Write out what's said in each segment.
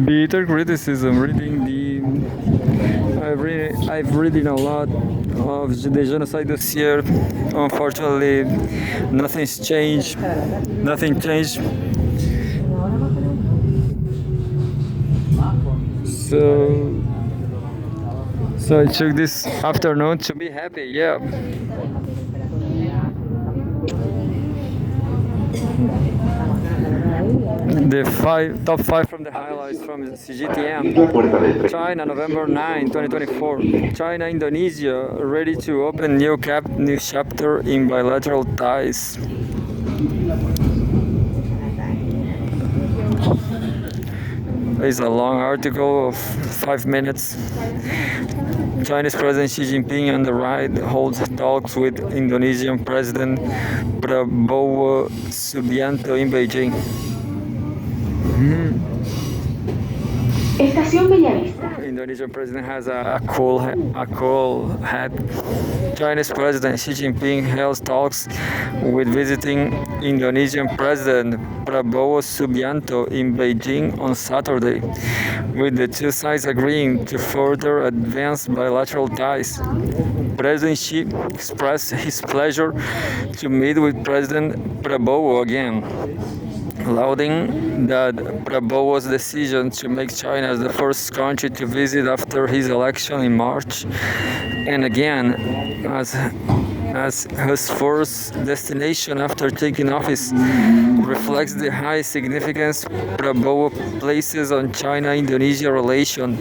Bitter criticism. I've reading a lot of the genocide this year. Unfortunately, nothing's changed. Nothing changed. So, so I took this afternoon to be happy. Yeah. The top five from the highlights from Cgtn. China, November 9, 2024. China, Indonesia, ready to open new chapter in bilateral ties. It's a long article of 5 minutes. Chinese President Xi Jinping on the right holds talks with Indonesian President Prabowo Subianto in Beijing. Estación Bellavista. Indonesian president has a cool hat. Chinese President Xi Jinping held talks with visiting Indonesian President Prabowo Subianto in Beijing on Saturday, with the two sides agreeing to further advance bilateral ties. President Xi expressed his pleasure to meet with President Prabowo again, lauding that Prabowo's decision to make China the first country to visit after his election in March, and again as his first destination after taking office, reflects the high significance Prabowo places on China-Indonesia relations,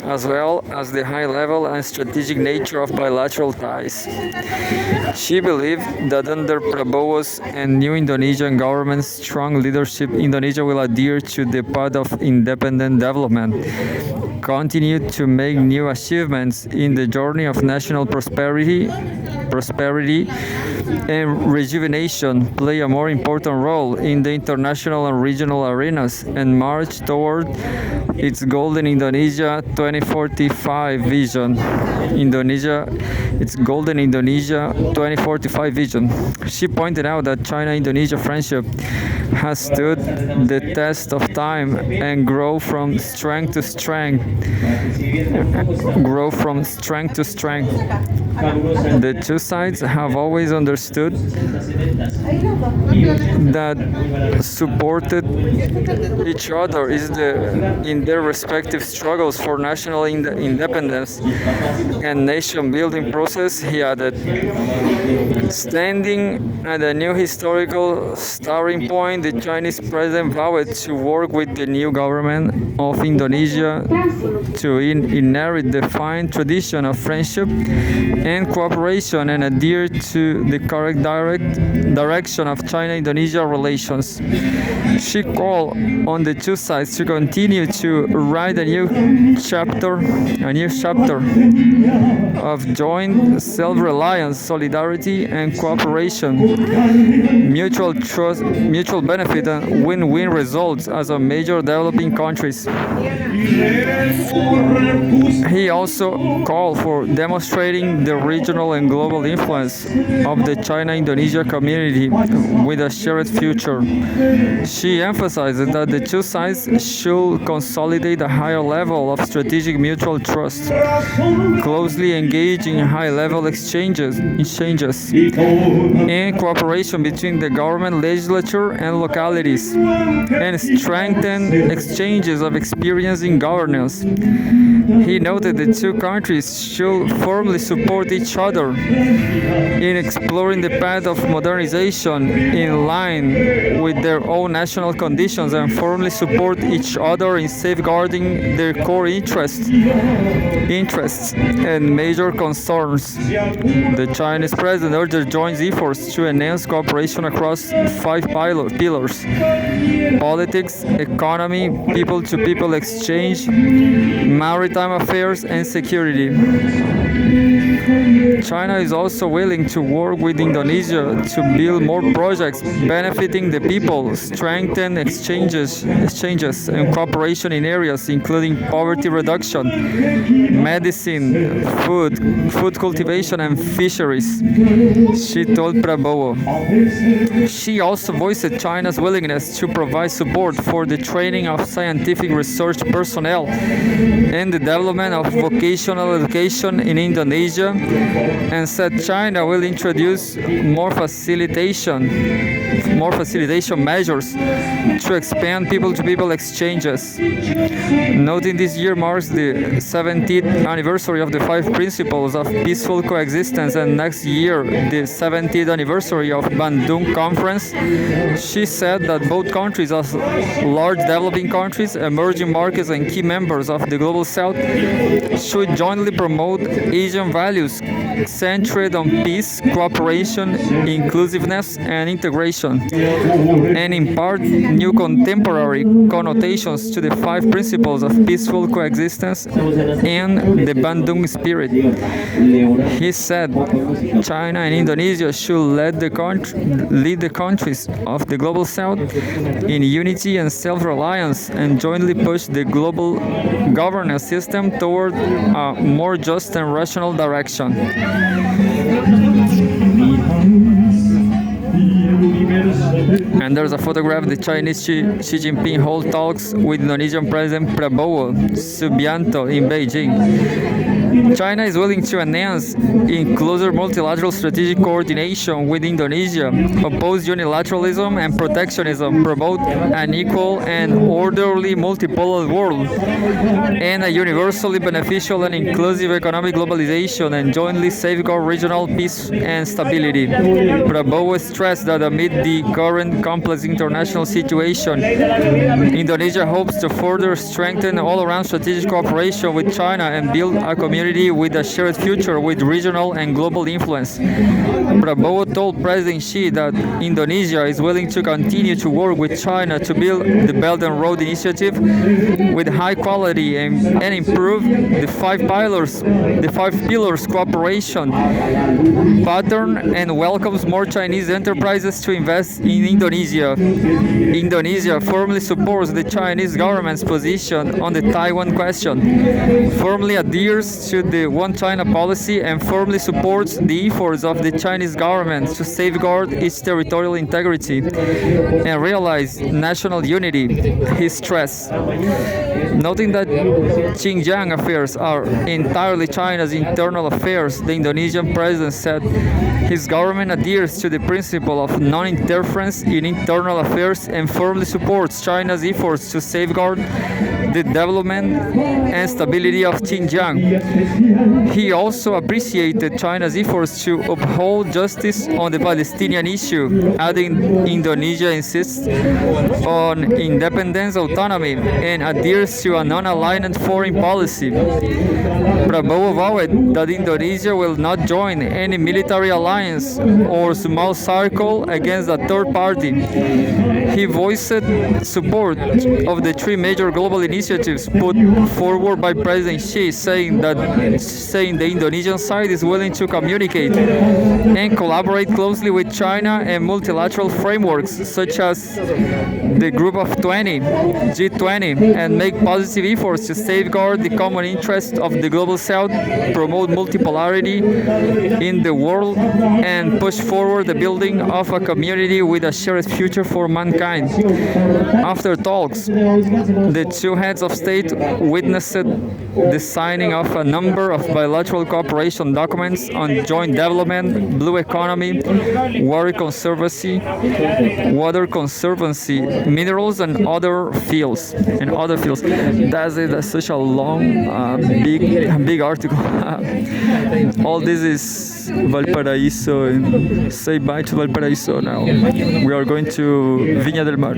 as well as the high level and strategic nature of bilateral ties. She believed that under Prabowo's and new Indonesian government's strong leadership, Indonesia will adhere to the path of independent development, continue to make new achievements in the journey of national prosperity and rejuvenation, play a more important role in the international and regional arenas, and march toward its Golden Indonesia 2045 vision. Its Golden Indonesia 2045 vision. She pointed out that China-Indonesia friendship has stood the test of time and grow from strength to strength. The two sides have always understood that supported each other in their respective struggles for national independence and nation-building process, he added. Standing at a new historical starting point, the Chinese president vowed to work with the new government of Indonesia to inherit the fine tradition of friendship and cooperation and adhere to the correct direction of China-Indonesia relations. She called on the two sides to continue to write a new chapter of joint self-reliance, solidarity, and cooperation, mutual trust, mutual benefit, and win-win results as a major developing countries. He also called for demonstrating the regional and global influence of the China-Indonesia community with a shared future. She emphasized that the two sides should consolidate a higher level of strategic mutual trust, closely engage in high-level exchanges, and cooperation between the government, legislature, and localities, and strengthen exchanges of experience in governance. He noted the two countries should firmly support each other in exploring the path of modernization in line with their own national conditions and firmly support each other in safeguarding their core interests and major concerns. The Chinese president urged joint efforts to enhance cooperation across 5 pillars: politics, economy, people-to-people exchange, maritime affairs, and security. China is also willing to work with Indonesia to build more projects benefiting the people, strengthen exchanges and cooperation in areas including poverty reduction, medicine, food cultivation and fisheries, she told Prabowo. She also voiced China's willingness to provide support for the training of scientific research personnel and the development of vocational education in Indonesia, and said China will introduce more facilitation measures to expand people-to-people exchanges. Noting this year marks the 70th anniversary of the 5 principles of peaceful coexistence and next year the 70th anniversary of Bandung Conference, she said that both countries, as large developing countries, emerging markets and key members of the Global South, should jointly promote Asian values centered on peace, cooperation, inclusiveness, and integration, and impart new contemporary connotations to the 5 principles of peaceful coexistence and the Bandung spirit. He said China and Indonesia should lead the countries of the Global South in unity and self-reliance and jointly push the global governance system toward a more just and rational direction. And there's a photograph of the Chinese Xi Jinping hold talks with Indonesian President Prabowo Subianto in Beijing. China is willing to enhance in closer multilateral strategic coordination with Indonesia, oppose unilateralism and protectionism, promote an equal and orderly multipolar world, and a universally beneficial and inclusive economic globalization, and jointly safeguard regional peace and stability. Prabowo stressed that amid the current complex international situation, Indonesia hopes to further strengthen all-around strategic cooperation with China and build a community with a shared future with regional and global influence. Prabowo told President Xi that Indonesia is willing to continue to work with China to build the Belt and Road Initiative with high quality and improve the five pillars cooperation pattern, and welcomes more Chinese enterprises to invest in Indonesia. Indonesia firmly supports the Chinese government's position on the Taiwan question, firmly adheres to the One China policy, and firmly supports the efforts of the Chinese government to safeguard its territorial integrity and realize national unity, he stressed. Noting that Xinjiang affairs are entirely China's internal affairs, the Indonesian president said his government adheres to the principle of non-interference in internal affairs and firmly supports China's efforts to safeguard the development and stability of Xinjiang. He also appreciated China's efforts to uphold justice on the Palestinian issue, adding Indonesia insists on independence, autonomy, and adheres to a non-aligned foreign policy. Prabowo vowed that Indonesia will not join any military alliance or small circle against a third party. He voiced support of the 3 major global initiatives put forward by President Xi, saying the Indonesian side is willing to communicate and collaborate closely with China and multilateral frameworks such as the Group of 20, G20, and make positive efforts to safeguard the common interests of the Global South, promote multipolarity in the world, and push forward the building of a community with a shared future for mankind. After talks, the 2 heads of state witnessed the signing of a number of bilateral cooperation documents on joint development, blue economy, water conservancy, minerals, and other fields. That's such a long, big article. All this is Valparaíso, and say bye to Valparaíso now. We are going to Viña del Mar.